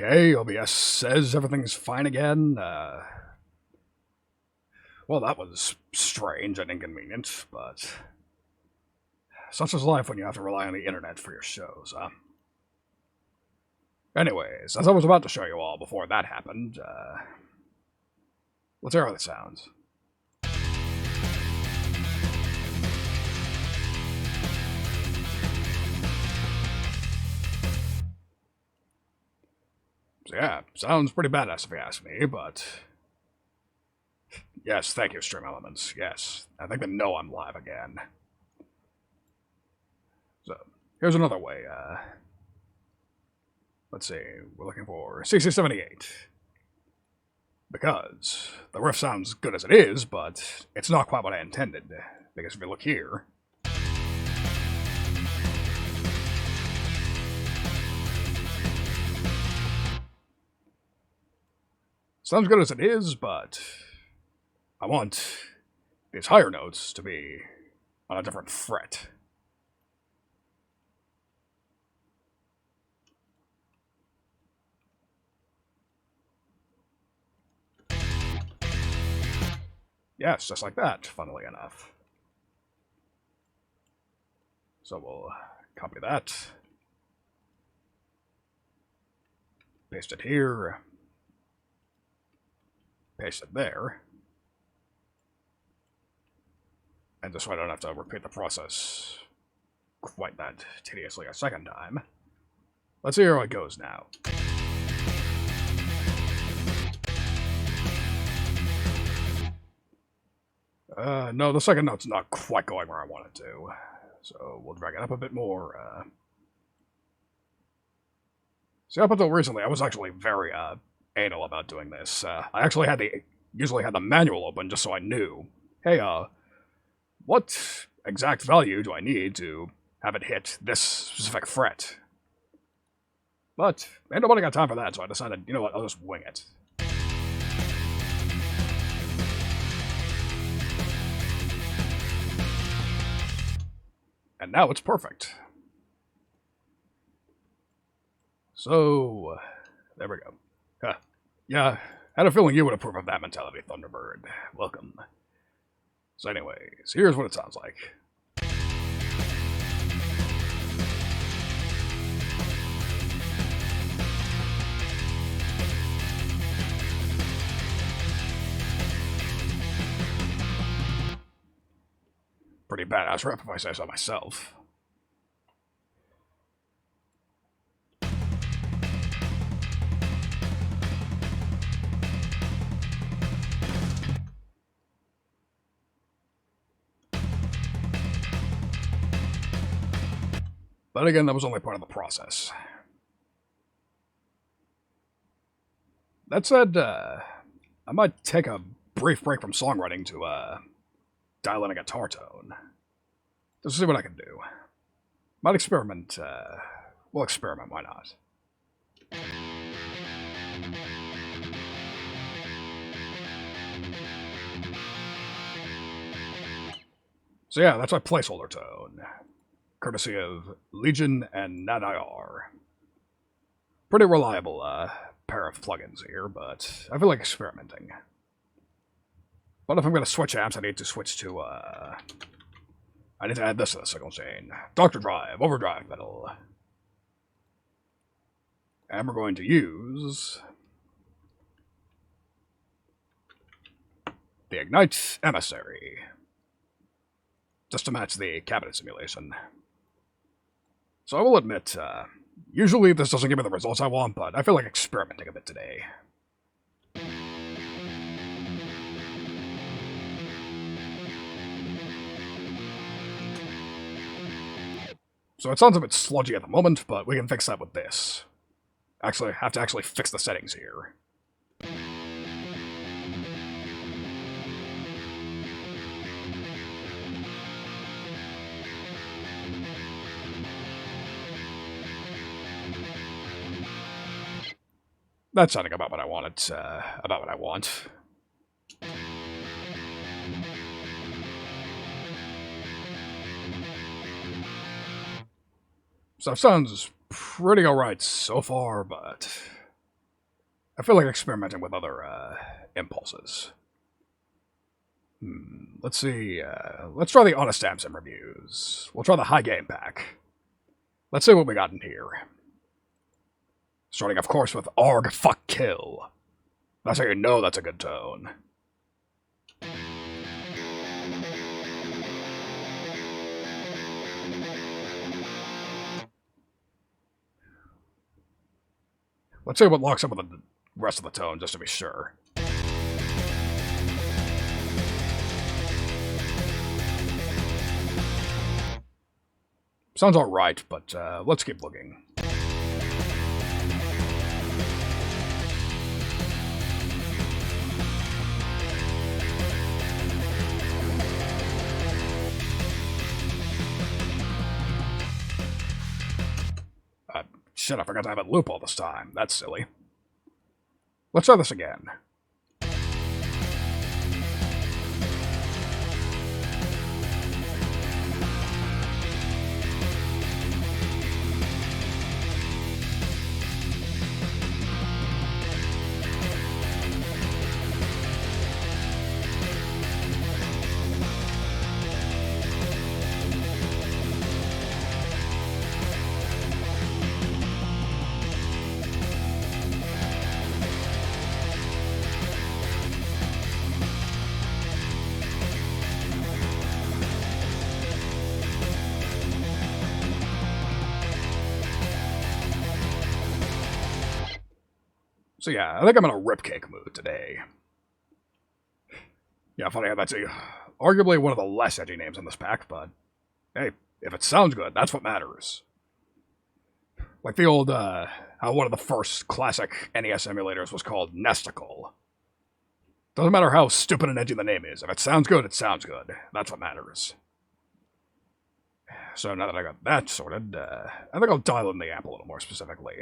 Okay, OBS says everything's fine again. Well, that was strange and inconvenient, but such is life when you have to rely on the internet for your shows, huh? Anyways, as I was about to show you all before that happened, let's hear how this sounds. So yeah, sounds pretty badass if you ask me, but... Yes, thank you, Stream Elements. Yes, I think they know I'm live again. So, here's another way, let's see, we're looking for CC78. Because the riff sounds good as it is, but it's not quite what I intended. Because if you look here... Sounds good as it is, but I want these higher notes to be on a different fret. Yes, just like that, funnily enough. So we'll copy that. Paste it here. Paste it there. And this way I don't have to repeat the process quite that tediously a second time. Let's see how it goes now. No, the second note's not quite going where I want it to. So we'll drag it up a bit more. See, up until recently, I was actually very, anal about doing this. I actually usually had the manual open just so I knew, hey, what exact value do I need to have it hit this specific fret? But ain't nobody got time for that, so I decided, you know what, I'll just wing it. And now it's perfect. So, there we go. Yeah, had a feeling you would approve of that mentality, Thunderbird. Welcome. So anyways, here's what it sounds like. Pretty badass rep if I say so myself. But again, that was only part of the process. That said, I might take a brief break from songwriting to, dial in a guitar tone. Just to see what I can do. Might experiment, we'll experiment, why not? So yeah, that's my placeholder tone. Courtesy of Legion and NatIR. Pretty reliable pair of plugins here, but I feel like experimenting. But if I'm going to switch amps, I need to switch to, I need to add this to the signal chain. Dr. Drive, overdrive pedal. And we're going to use the Ignite Emissary. Just to match the cabinet simulation. So I will admit, usually this doesn't give me the results I want, but I feel like experimenting a bit today. So it sounds a bit sludgy at the moment, but we can fix that with this. Actually, I have to actually fix the settings here. That's sounding about what I want it, about what I want. So it sounds pretty alright so far, but I feel like experimenting with other impulses. Let's see. Let's try the Honest Samson reviews. We'll try the Highgaine pack. Let's see what we got in here. Starting, of course, with Arg Fuck Kill. That's how you know that's a good tone. Let's see what locks up with the rest of the tone, just to be sure. Sounds alright, but let's keep looking. Shit, I forgot to have it loop all this time. That's silly. Let's try this again. So yeah, I think I'm in a ripcake mood today. Yeah, funny how that's arguably one of the less edgy names in this pack, but hey, if it sounds good, that's what matters. Like the old, how one of the first classic NES emulators was called Nesticle. Doesn't matter how stupid and edgy the name is. If it sounds good, it sounds good. That's what matters. So now that I got that sorted, I think I'll dial in the amp a little more specifically.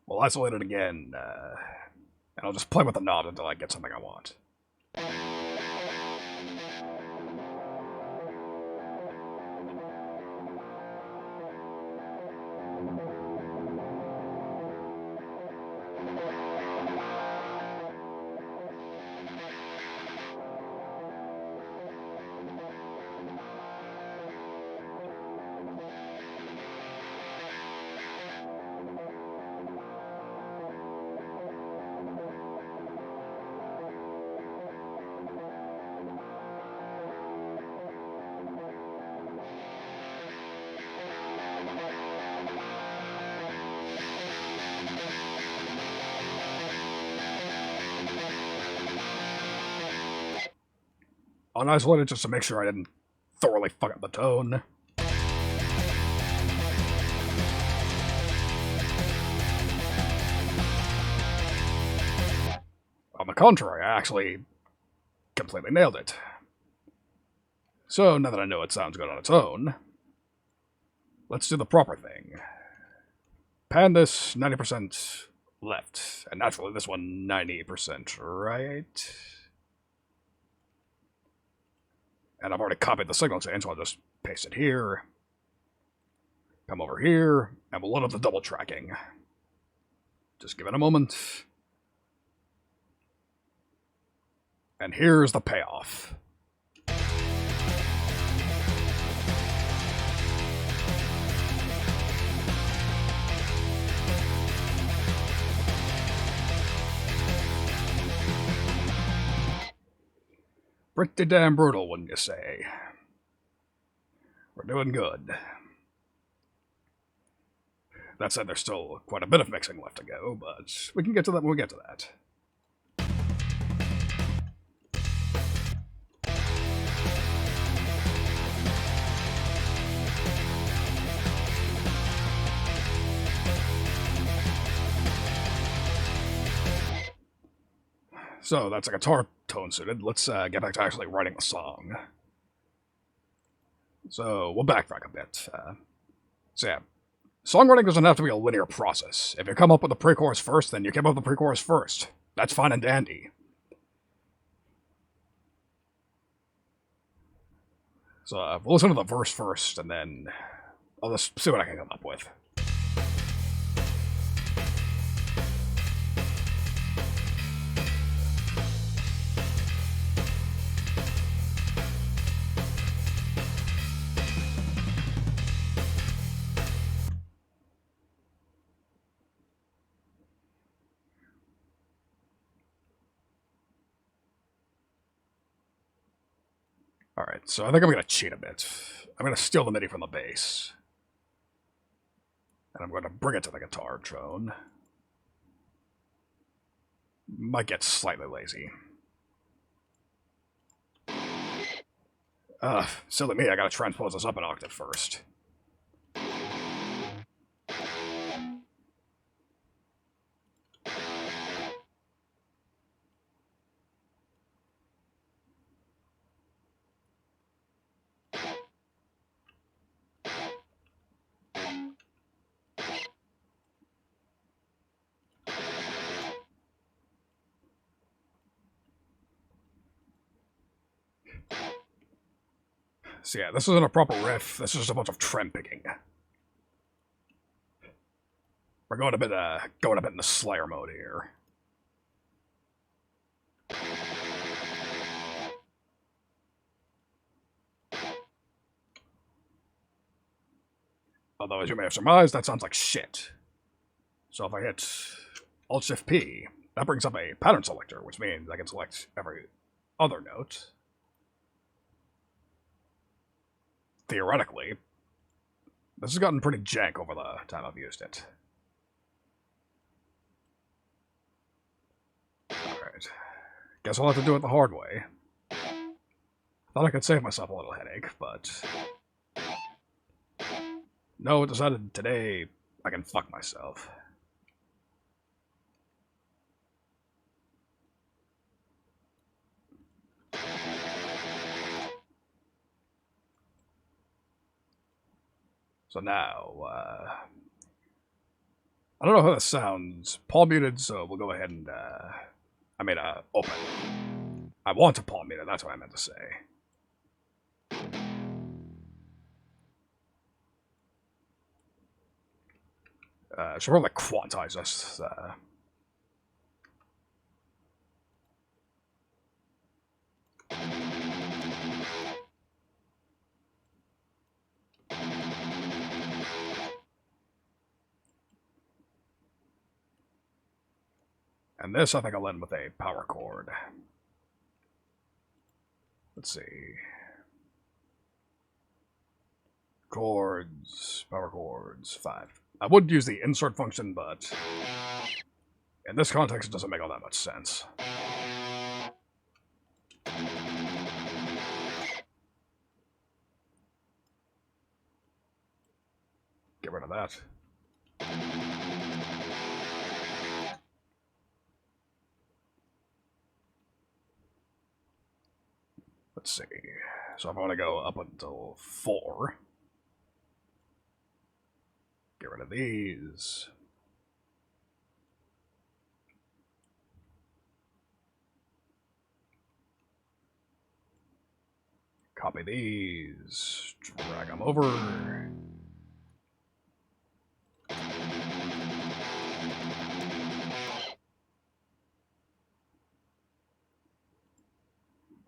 We'll isolate it again, and I'll just play with the knob until I get something I want. I'll isolate it just to make sure I didn't thoroughly fuck up the tone. On the contrary, I actually completely nailed it. So now that I know it sounds good on its own, let's do the proper thing. Pan this 90% left, and naturally this one 90% right. And I've already copied the signal chain, so I'll just paste it here. Come over here, and we'll load up the double tracking. Just give it a moment. And here's the payoff. Pretty damn brutal, wouldn't you say? We're doing good. That said, there's still quite a bit of mixing left to go, but we can get to that when we get to that. So that's a guitar tone suited. Let's get back to actually writing the song. So we'll backtrack a bit. So yeah, songwriting doesn't have to be a linear process. If you come up with the pre-chorus first, then you come up with the pre-chorus first. That's fine and dandy. So we'll listen to the verse first, and then I'll just see what I can come up with. Alright, so I think I'm going to cheat a bit. I'm going to steal the MIDI from the bass. And I'm going to bring it to the guitar drone. Might get slightly lazy. Silly me, I gotta transpose this up an octave first. So yeah, this isn't a proper riff, this is just a bunch of trem picking. We're going a bit in the Slayer mode here. Although, as you may have surmised, that sounds like shit. So if I hit Alt-Shift-P, that brings up a pattern selector, which means I can select every other note. Theoretically, this has gotten pretty jank over the time I've used it. Alright. Guess I'll have to do it the hard way. Thought I could save myself a little headache, but... no, decided today I can fuck myself. So now, I don't know how this sounds. Palm muted, so we'll go ahead and, open. I want to palm mute it, that's what I meant to say. Should probably quantize this. And this, I think I'll end with a power chord. Let's see. Chords, power chords, 5. I would use the insert function, but in this context, it doesn't make all that much sense. Get rid of that. Let's see. So if I want to go up until 4, get rid of these. Copy these, drag them over.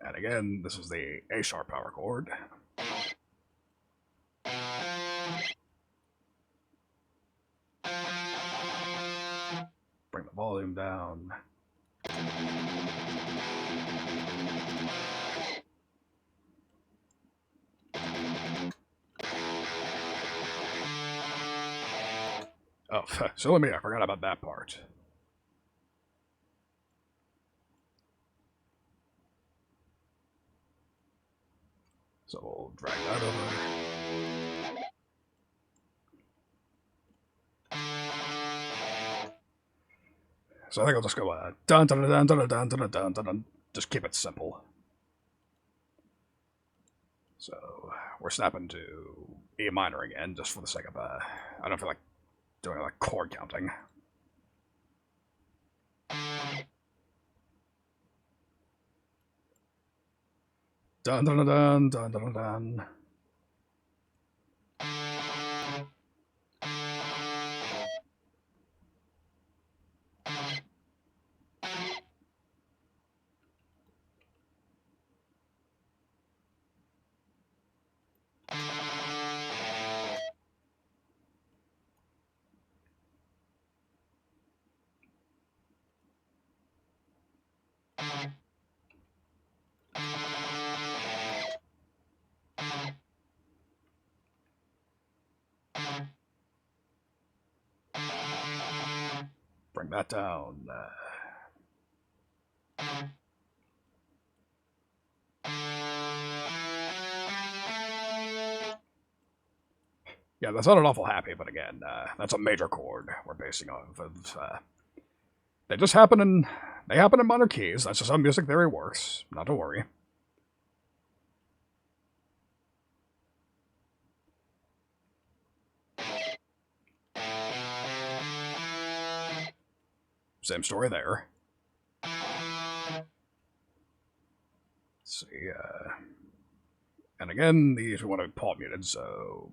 And again, this is the A sharp power chord. Bring the volume down. Oh, so let me, I forgot about that part. So we'll drag that over. So I think I'll just go dun dun dun dun dun dun dun dun dun. Just keep it simple. So we're snapping to E minor again, just for the sake of I don't feel like doing like chord counting. Dun dun dun dun dun dun. bring that down. Yeah, that sounded awful happy, but again, that's a major chord we're basing off of. They just happen in minor keys. That's just how music theory works. Not to worry. Same story there. Let's see, and again, these we want to be palm muted, so...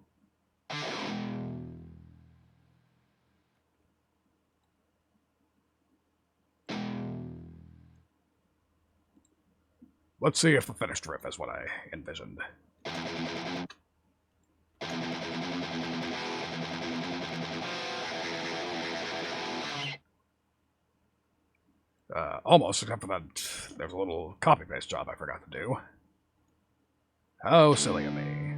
Let's see if the finished riff is what I envisioned. Almost, except for that there's a little copy-paste job I forgot to do. How silly of me.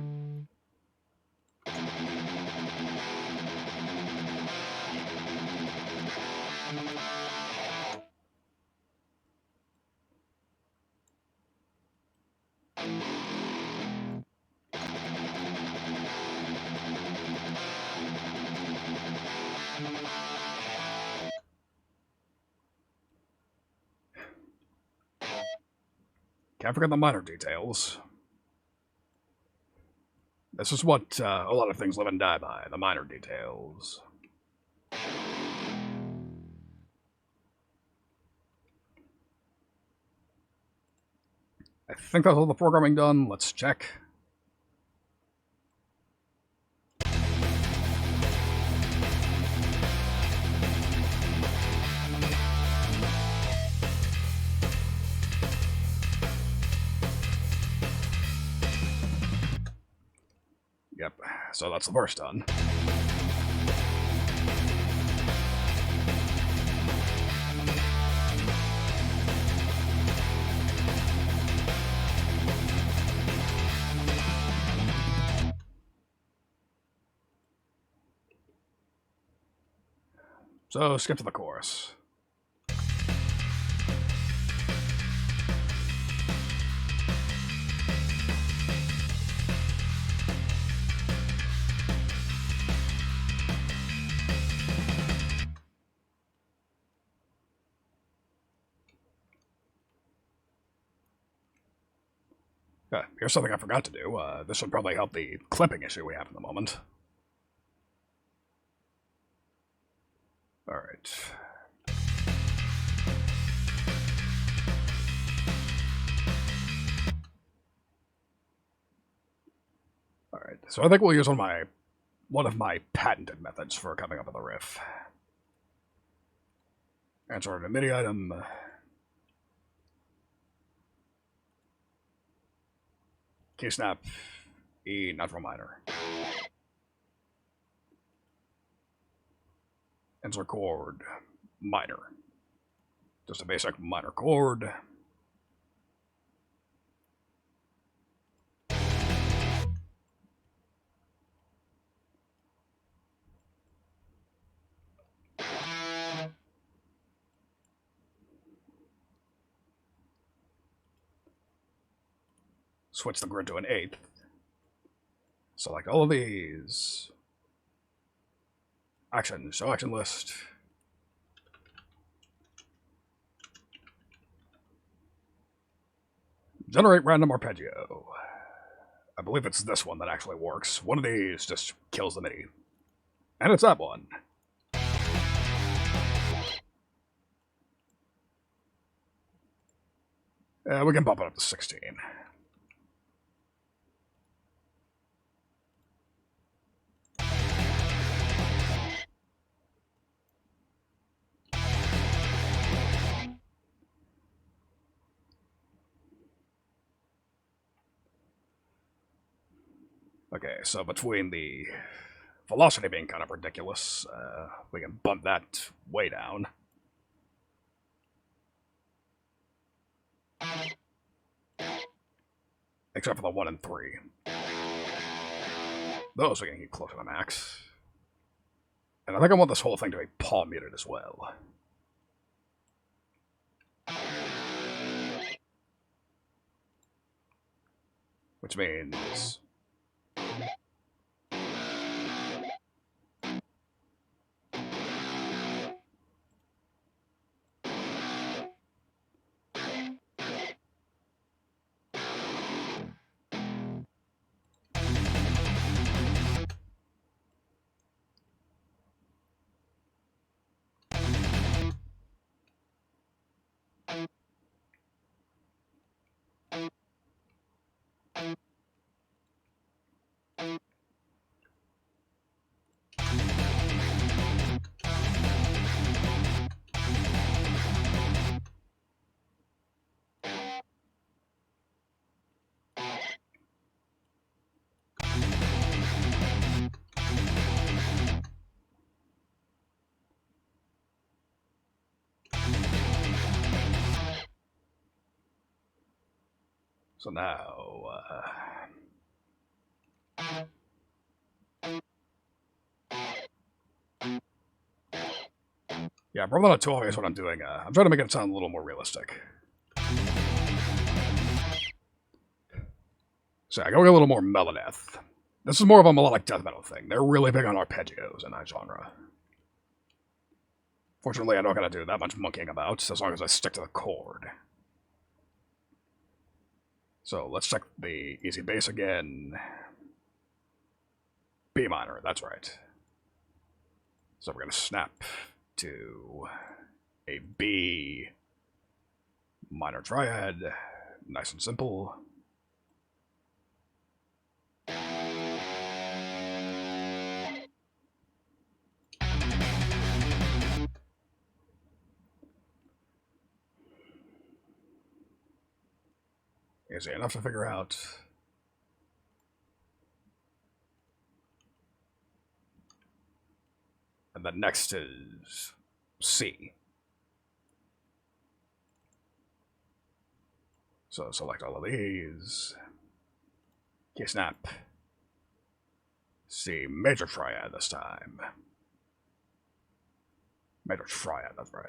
Can't forget the minor details. This is what a lot of things live and die by, the minor details. I think that's all the programming done. Let's check. Yep, so that's the verse done. So, skip to the chorus. Here's something I forgot to do. This would probably help the clipping issue we have at the moment. Alright. Alright, so I think we'll use one of my patented methods for coming up with a riff. Answer a MIDI item. Key snap, E natural minor. Answer chord, minor. Just a basic minor chord. Switch the grid to an 8th. Select all of these. Action, show action list. Generate random arpeggio. I believe it's this one that actually works. One of these just kills the MIDI. And it's that one. We can bump it up to 16. Okay, so between the velocity being kind of ridiculous, we can bump that way down. Except for the 1 and 3. Those we can keep close to the max. And I think I want this whole thing to be palm muted as well. which means so now, yeah, probably not too obvious what I'm doing. I'm trying to make it sound a little more realistic. So, going a little more Melaneth. This is more of a melodic death metal thing. They're really big on arpeggios in that genre. Fortunately, I don't gotta do that much monkeying about, as long as I stick to the chord. So let's check the easy bass again. B minor, that's right. So we're gonna snap to a B minor triad, nice and simple. Easy enough to figure out. And then next is C. So select all of these. Key snap. C major triad this time. Major triad, that's right.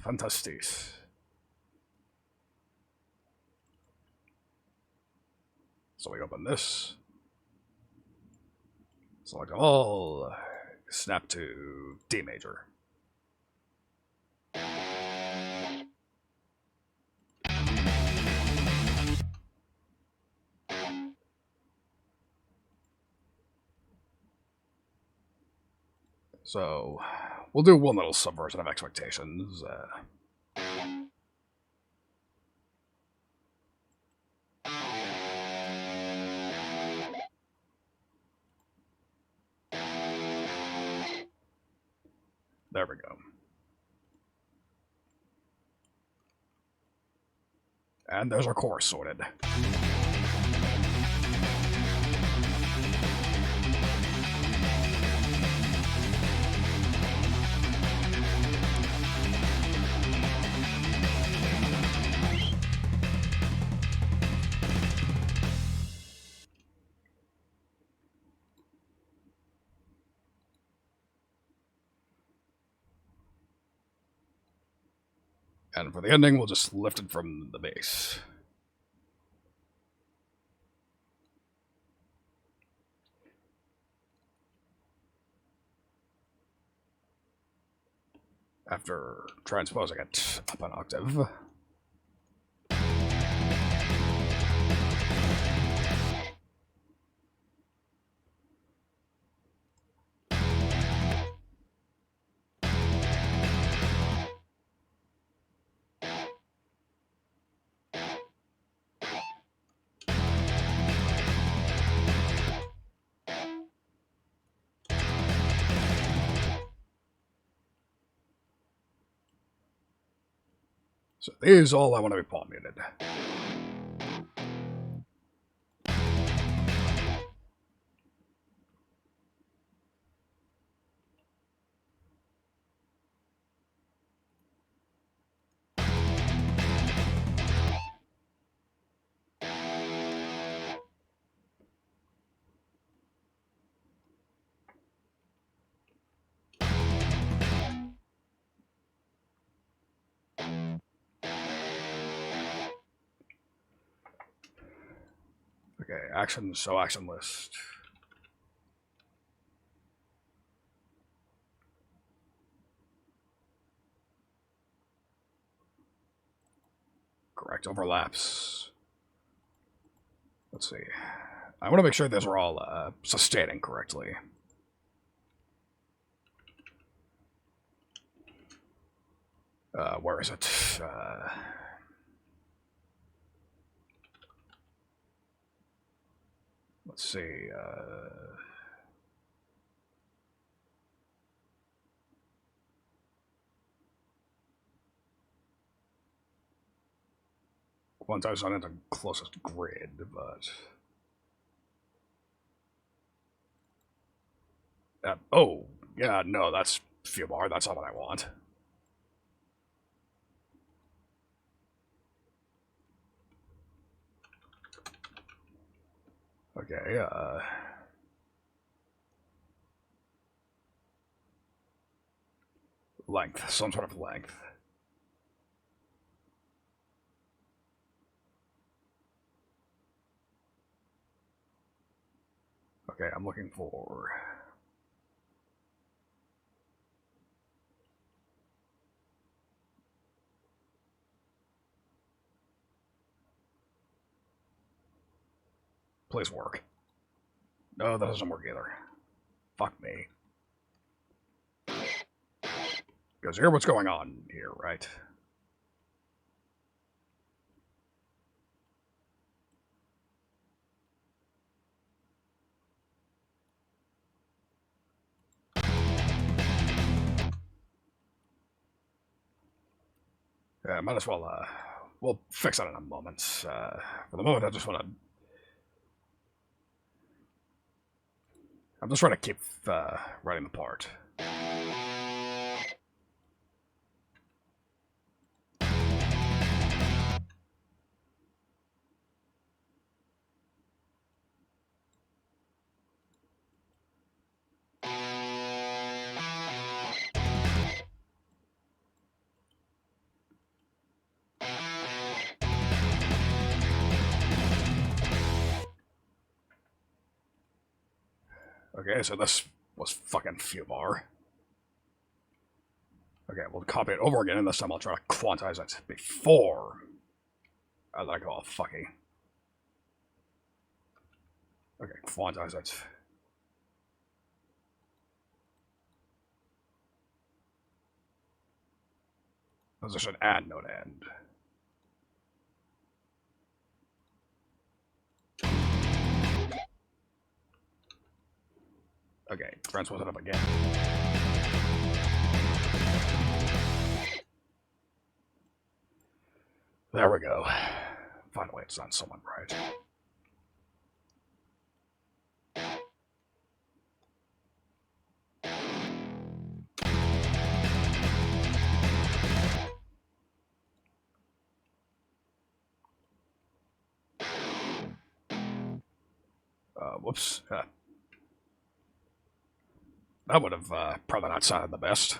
Fantastic. So we open this. Select all. Snap to D major. So we'll do one little subversion of expectations. There we go. And there's our chorus sorted. And for the ending, we'll just lift it from the bass. After transposing it up an octave. So these all I want to be palm muted. Okay, action, so action list. Correct, overlaps. Let's see. I want to make sure those are all sustaining correctly. Where is it? Let's see. Once I was on the closest grid, but... oh, yeah, no, that's few bar. That's not what I want. Okay, length, some sort of length. Okay, I'm looking for... Please work. No, that doesn't work either. Fuck me. Because hear what's going on here, right? Yeah, might as well, we'll fix that in a moment. For the moment, I just want to... I'm just trying to keep writing the part. Okay, so this was fucking Fubar. Okay, we'll copy it over again, and this time I'll try to quantize it before I let go of fucky. Okay, quantize it. Position and node end. Okay, transfer it up again. There we go. Finally, it's done somewhat right. Whoops. That would have probably not sounded the best.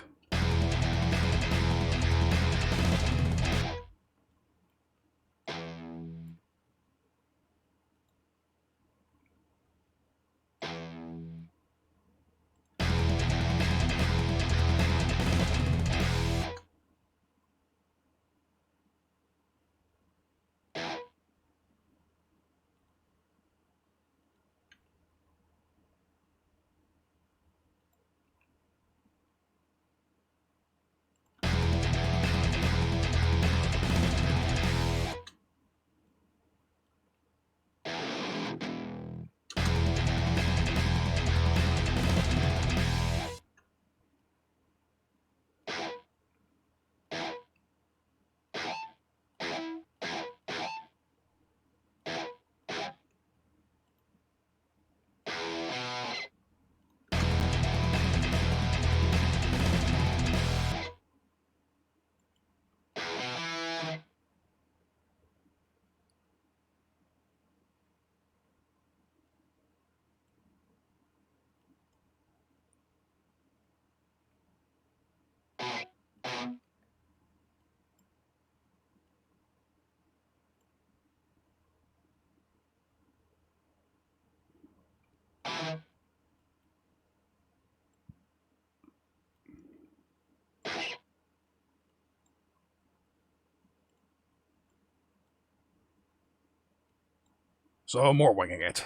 So more winging it.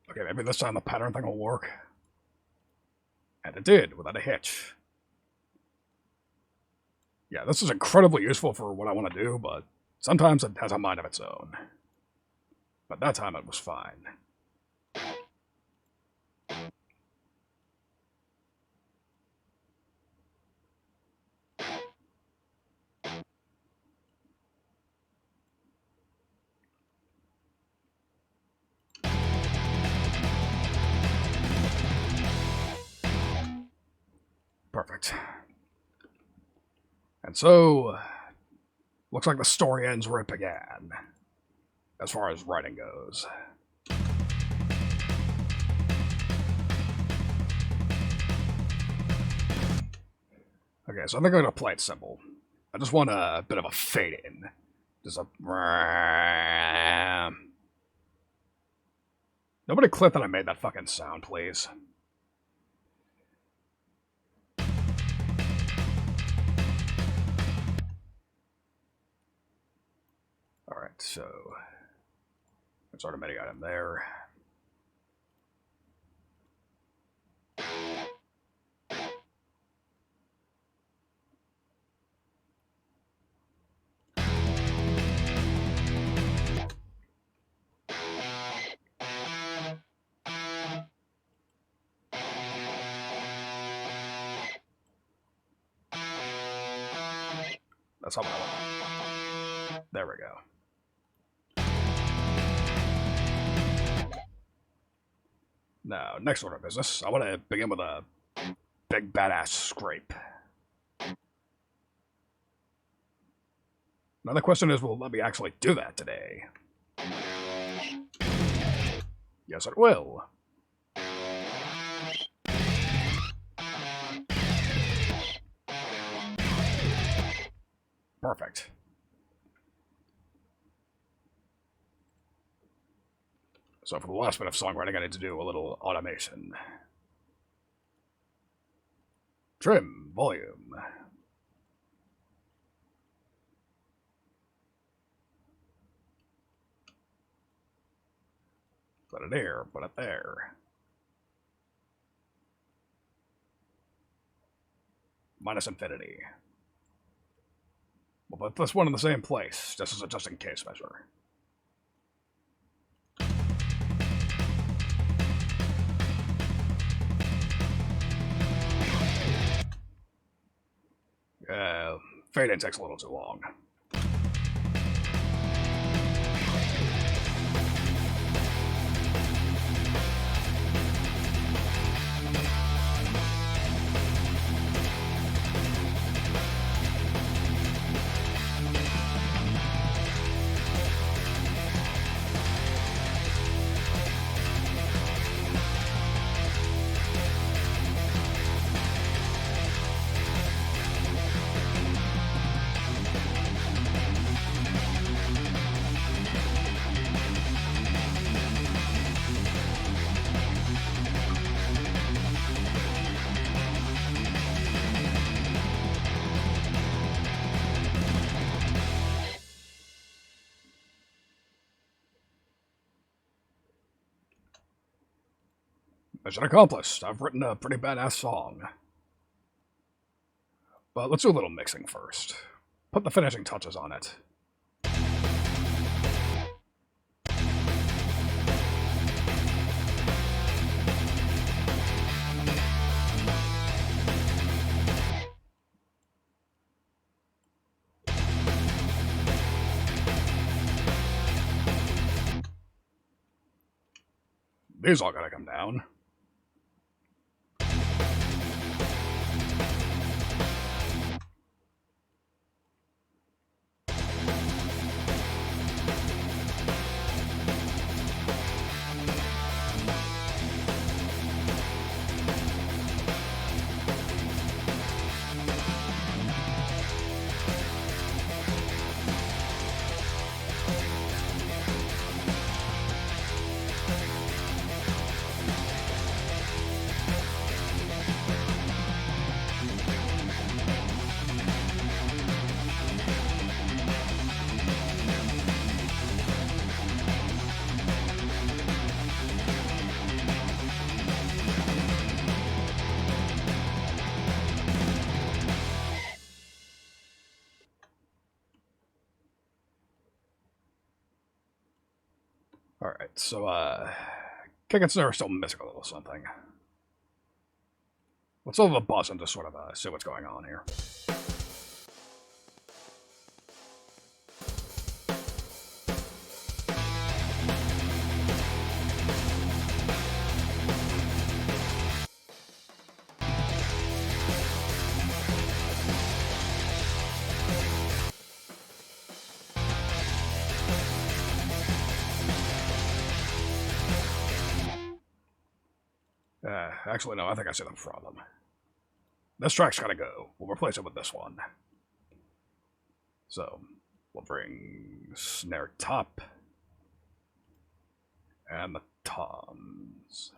Okay, maybe this time the pattern thing will work. And it did, without a hitch. Yeah, this is incredibly useful for what I want to do, but sometimes it has a mind of its own. But that time it was fine. Perfect. And so, looks like the story ends where it began, as far as writing goes. Okay, so I think I'm going to play it simple. I just want a bit of a fade in. Just a... Nobody clip that I made that fucking sound, please. Alright, so... Insert a MIDI item there. That's all I want. There we go. Now, next order of business, I want to begin with a big badass scrape. Now the question is, will it let me actually do that today? Yes, it will. Perfect. So for the last bit of songwriting, I need to do a little automation. Trim, volume. Put it here, put it there. Minus infinity. We'll put this one in the same place, just as a just-in-case measure. Fade-in takes a little too long. Mission accomplished. I've written a pretty badass song. But let's do a little mixing first. Put the finishing touches on it. These all gotta come down. Alright, so, Kick and Snare are still missing a little something. Let's level the bus and just sort of, see what's going on here. Actually, no, I think I see the problem. This track's gotta go. We'll replace it with this one. So, we'll bring snare top and the toms.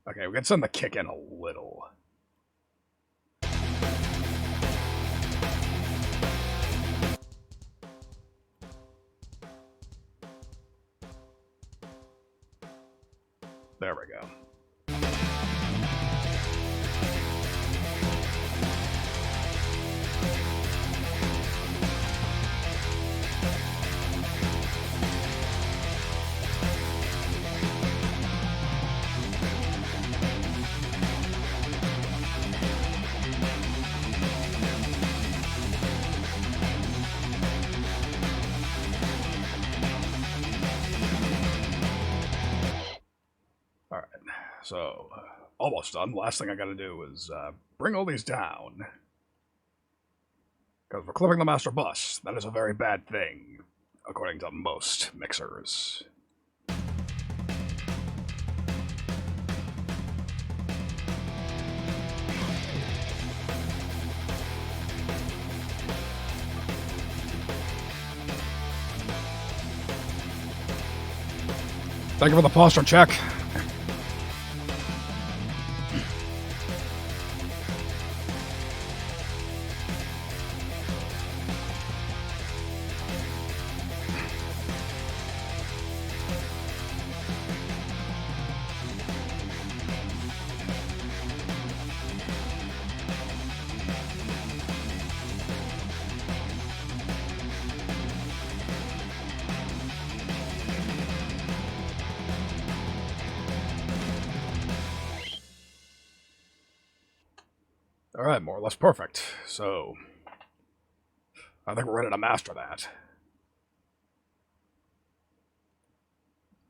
Okay, we can send the kick in a little. There we go. So, almost done. Last thing I gotta do is bring all these down. Because we're clipping the master bus. That is a very bad thing, according to most mixers. Thank you for the posture check. Alright, more or less perfect. So, I think we're ready to master that.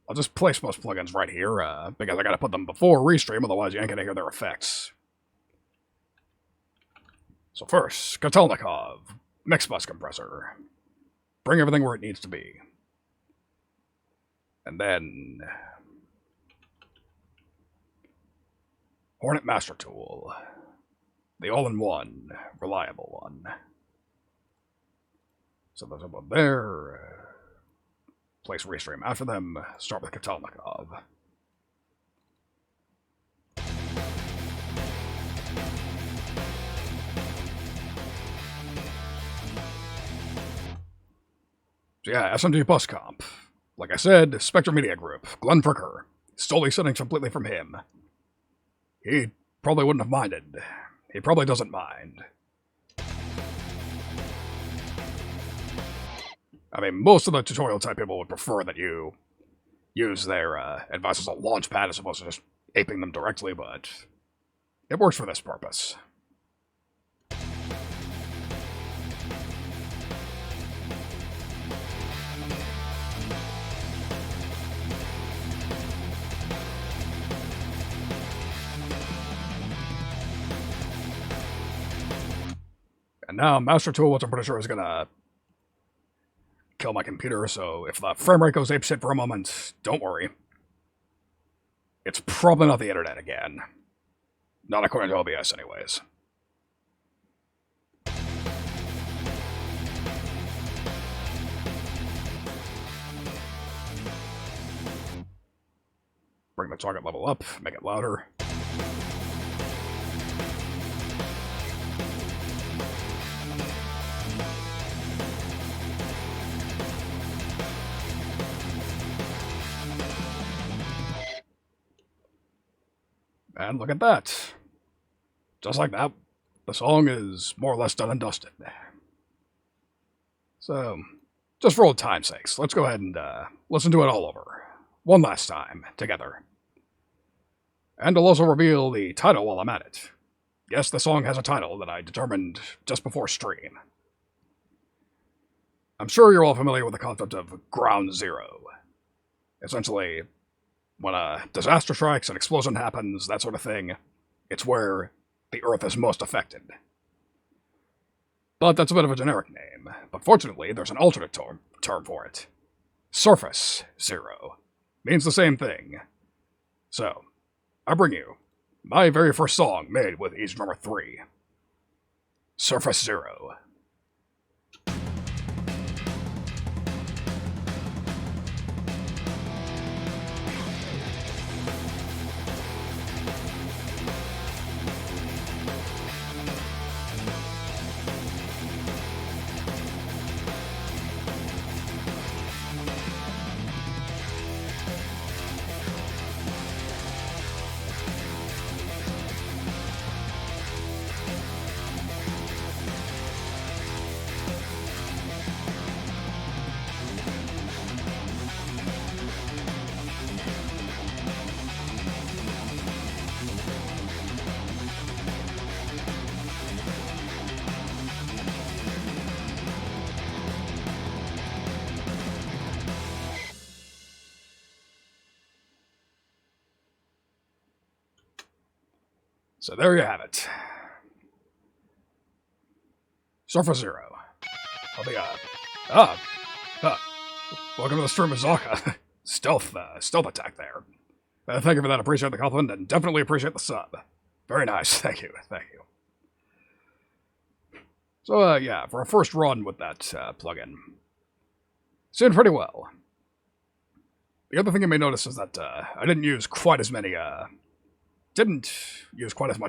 I'll just place most plugins right here, because I gotta put them before Restream, otherwise you ain't gonna hear their effects. So first, Kotelnikov, Mix Bus Compressor. Bring everything where it needs to be. And then... Hornet Master Tool. The all-in-one, reliable one. So those up there. Place Restream after them. Start with Kotelnikov. So yeah, SMG Bus Comp. Like I said, Spectre Media Group, Glenn Fricker. Solely sitting completely from him. He probably wouldn't have minded. He probably doesn't mind. I mean, most of the tutorial type people would prefer that you use their advice as a launch pad as opposed to just aping them directly, but it works for this purpose. And now Master Tool, which I'm pretty sure is gonna kill my computer, so if the frame rate goes apeshit for a moment, don't worry. It's probably not the internet again. Not according to OBS anyways. Bring the target level up, make it louder. And look at that. Just like that, the song is more or less done and dusted. So, just for old time's sakes, let's go ahead and listen to it all over. One last time, together. And I'll also reveal the title while I'm at it. Yes, the song has a title that I determined just before stream. I'm sure you're all familiar with the concept of Ground Zero. Essentially, when a disaster strikes, an explosion happens, that sort of thing, it's where the Earth is most affected. But that's a bit of a generic name. But fortunately, there's an alternate term for it. Surface Zero. Means the same thing. So, I bring you my very first song made with EZDrummer 3. Surface Zero. So there you have it. Surface Zero. I'll be, welcome to the stream of Zaka. Stealth attack there. Thank you for that, appreciate the compliment, and definitely appreciate the sub. Very nice, thank you. So, yeah, for a first run with that plugin, seemed pretty well. The other thing you may notice is that I didn't use quite as much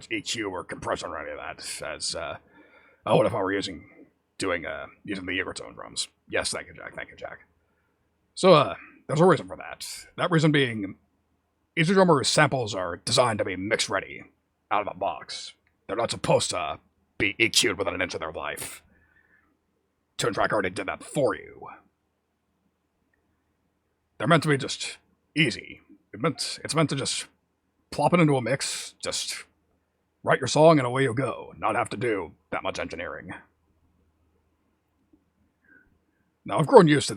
EQ or compression or any of that as I would if I were using the Egertone drums. Yes, thank you, Jack. So, there's a reason for that. That reason being, EZDrummer's samples are designed to be mix ready out of the box. They're not supposed to be EQ'd within an inch of their life. TuneTrack already did that for you. They're meant to be just easy. It's meant to just plop it into a mix, just write your song and away you go, not have to do that much engineering. Now, I've grown used to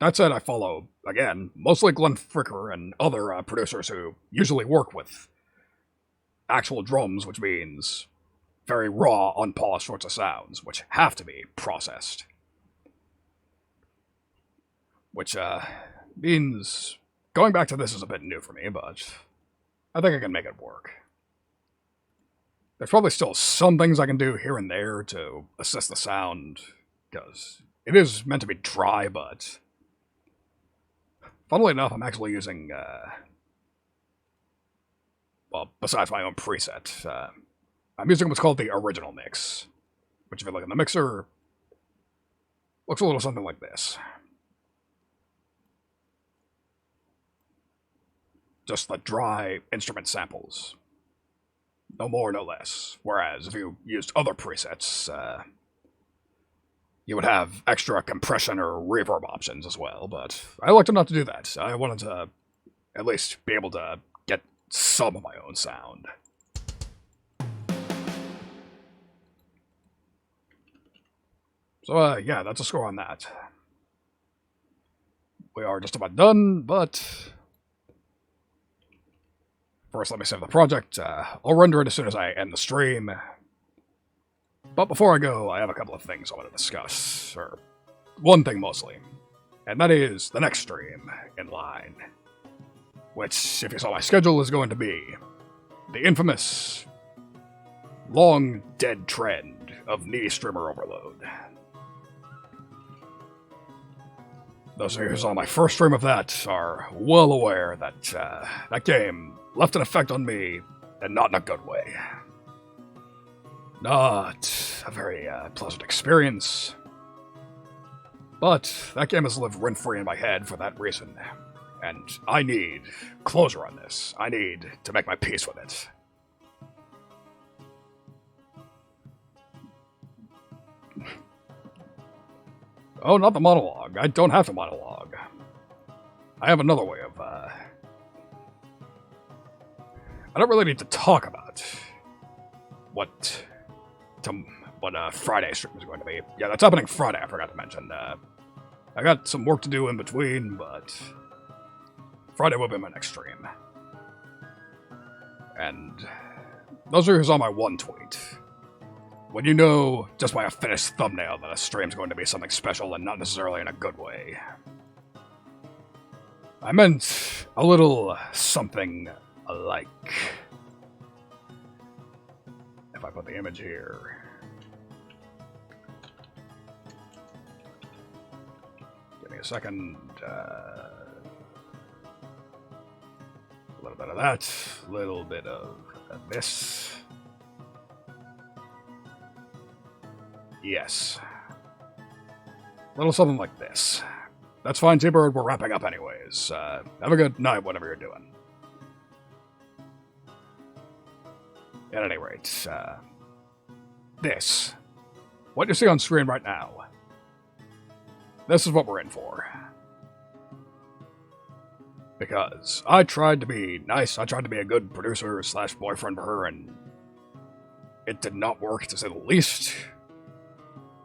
that said, I follow, again, mostly Glenn Fricker and other producers who usually work with actual drums, which means very raw, unpolished sorts of sounds, which have to be processed. Which means going back to this is a bit new for me, but I think I can make it work. There's probably still some things I can do here and there to assist the sound, because it is meant to be dry, but funnily enough, I'm actually using, well, besides my own preset, I'm using what's called the original mix, which if you look in the mixer, looks a little something like this. Just the dry instrument samples. No more, no less. Whereas if you used other presets, you would have extra compression or reverb options as well, but I elected not to do that. I wanted to at least be able to get some of my own sound. So, yeah, that's a score on that. We are just about done, but first, let me save the project. I'll render it as soon as I end the stream. But before I go, I have a couple of things I want to discuss. Or one thing mostly. And that is the next stream in line. Which, if you saw my schedule, is going to be the infamous long dead trend of needy streamer overload. Those of you who saw my first stream of that are well aware that that game left an effect on me, and not in a good way. Not a very pleasant experience. But that game has lived rent-free in my head for that reason. And I need closure on this. I need to make my peace with it. Oh, not the monologue. I don't have to monologue. I have another way of, I don't really need to talk about what Friday's stream is going to be. Yeah, that's happening Friday, I forgot to mention. I got some work to do in between, but Friday will be my next stream. And those of you who saw my one tweet, when you know just by a finished thumbnail that a stream's going to be something special and not necessarily in a good way, I meant a little something like... If I put the image here... Give me a second. A little bit of that. A little bit of this. Yes. A little something like this. That's fine, T-Bird. We're wrapping up anyways. Have a good night, whatever you're doing. At any rate, this. What you see on screen right now. This is what we're in for. Because I tried to be nice, I tried to be a good producer / boyfriend for her, and it did not work, to say the least.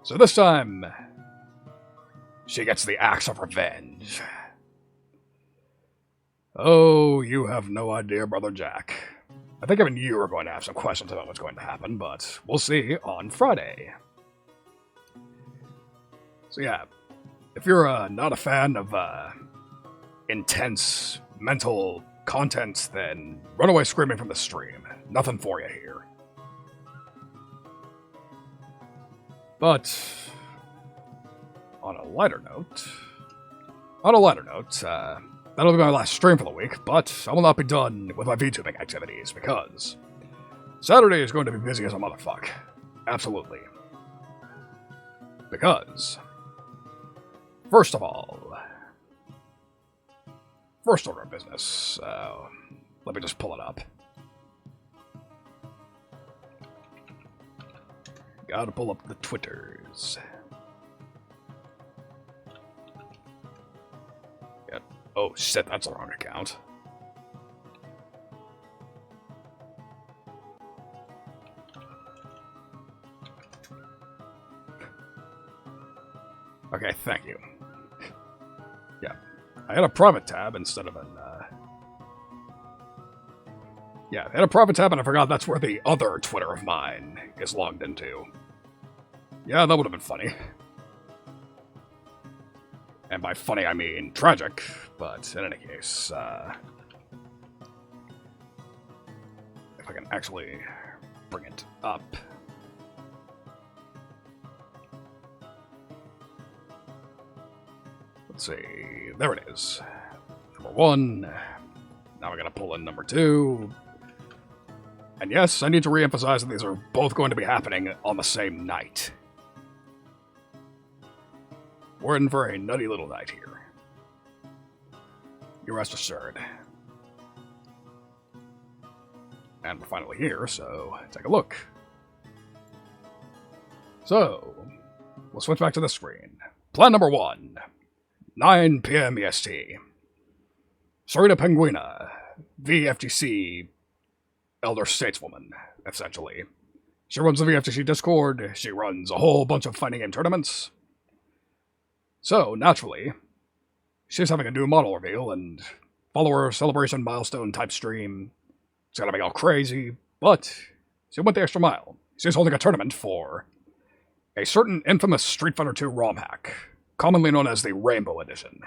So this time, she gets the axe of revenge. Oh, you have no idea, Brother Jack. I think even you are going to have some questions about what's going to happen, but we'll see on Friday. So yeah, if you're not a fan of intense mental content, then run away screaming from the stream. Nothing for you here. But on a lighter note, that'll be my last stream for the week, but I will not be done with my VTubing activities, because Saturday is going to be busy as a motherfuck. Absolutely. Because, first of all, first order of business, let me just pull it up. Gotta pull up the Twitters. Yeah. Oh shit, that's the wrong account. Okay, thank you. Yeah. I had a private tab instead of an, yeah, I had a private tab and I forgot that's where the other Twitter of mine is logged into. Yeah, that would have been funny. And by funny, I mean tragic, but in any case, if I can actually bring it up. Let's see, there it is. Number 1. Now we're gonna pull in number 2. And yes, I need to re-emphasize that these are both going to be happening on the same night. We're in for a nutty little night here. You rest assured. And we're finally here, so take a look. So, we'll switch back to the screen. Plan number 1. 9 p.m. EST. Serena Penguina, VFGC elder stateswoman, essentially. She runs the VFGC Discord, she runs a whole bunch of fighting game tournaments. So, naturally, she's having a new model reveal and follower celebration milestone type stream. It's gonna be all crazy, but she went the extra mile. She's holding a tournament for a certain infamous Street Fighter II ROM hack, commonly known as the Rainbow Edition.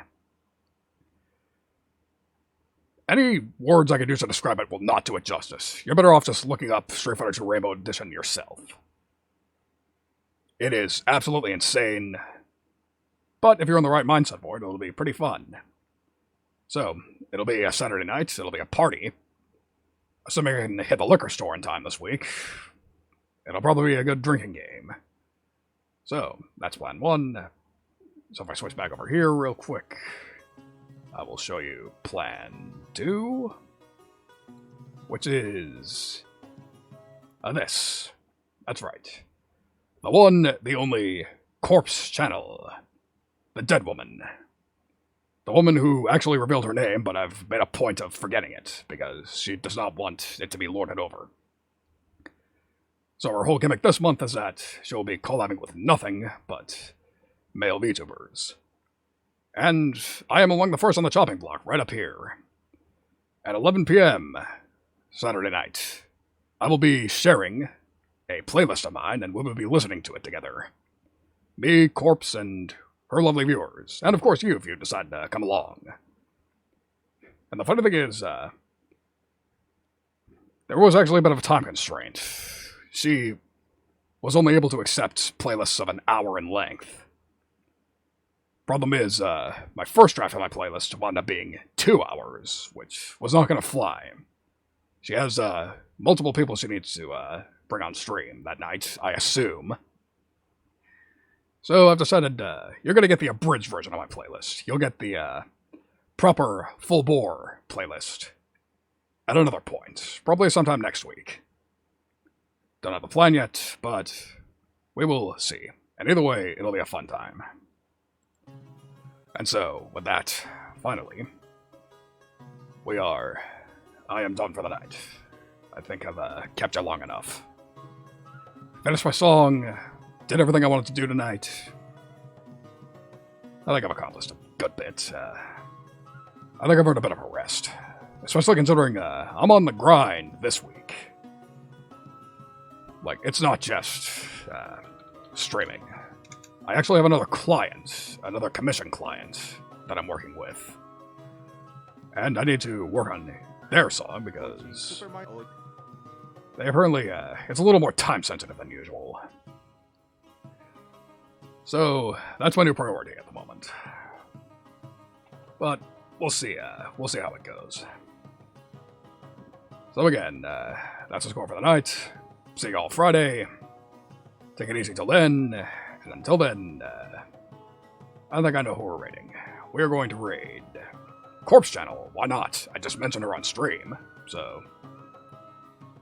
Any words I could use to describe it will not do it justice. You're better off just looking up Street Fighter II Rainbow Edition yourself. It is absolutely insane. but if you're in the right mindset for it, it'll be pretty fun. So, it'll be a Saturday night, it'll be a party. Assuming I can hit the liquor store in time this week, it'll probably be a good drinking game. So, that's plan 1. So if I switch back over here real quick, I will show you plan 2, which is this. That's right. The one, the only corpse channel. The dead woman. The woman who actually revealed her name, but I've made a point of forgetting it, because she does not want it to be lorded over. So her whole gimmick this month is that she'll be collabing with nothing but male VTubers. And I am among the first on the chopping block, right up here. At 11 p.m. Saturday night, I will be sharing a playlist of mine, and we will be listening to it together. Me, Corpse, and her lovely viewers. And of course you, if you decide to come along. And the funny thing is, there was actually a bit of a time constraint. She was only able to accept playlists of an hour in length. Problem is, my first draft of my playlist wound up being 2 hours, which was not going to fly. She has multiple people she needs to bring on stream that night, I assume. So I've decided you're going to get the abridged version of my playlist. You'll get the proper, full-bore playlist at another point, probably sometime next week. Don't have a plan yet, but we will see. And either way, it'll be a fun time. And so, with that, finally, I am done for the night. I think I've kept you long enough. Finished my song, did everything I wanted to do tonight. I think I've accomplished a good bit. I think I've earned a bit of a rest. Especially considering I'm on the grind this week. Like, it's not just streaming. I actually have another client, another commission client that I'm working with. And I need to work on their song because they apparently, it's a little more time sensitive than usual. So, that's my new priority at the moment. But, we'll see how it goes. So again, that's the score for the night. See you all Friday. Take it easy till then. And until then, I think I know who we're raiding. We're going to raid Corpse Channel. Why not? I just mentioned her on stream. So,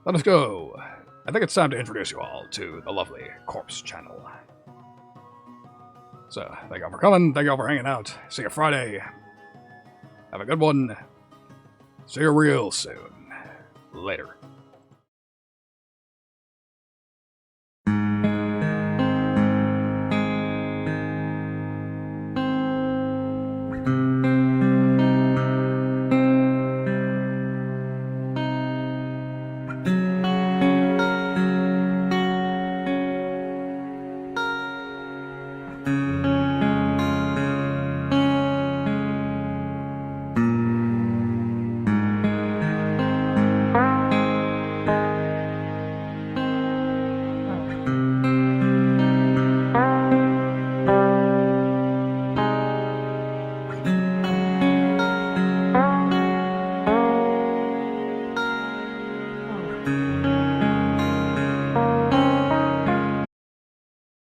let us go. I think it's time to introduce you all to the lovely Corpse Channel. So, thank you all for coming. Thank you all for hanging out. See you Friday. Have a good one. See you real soon. Later.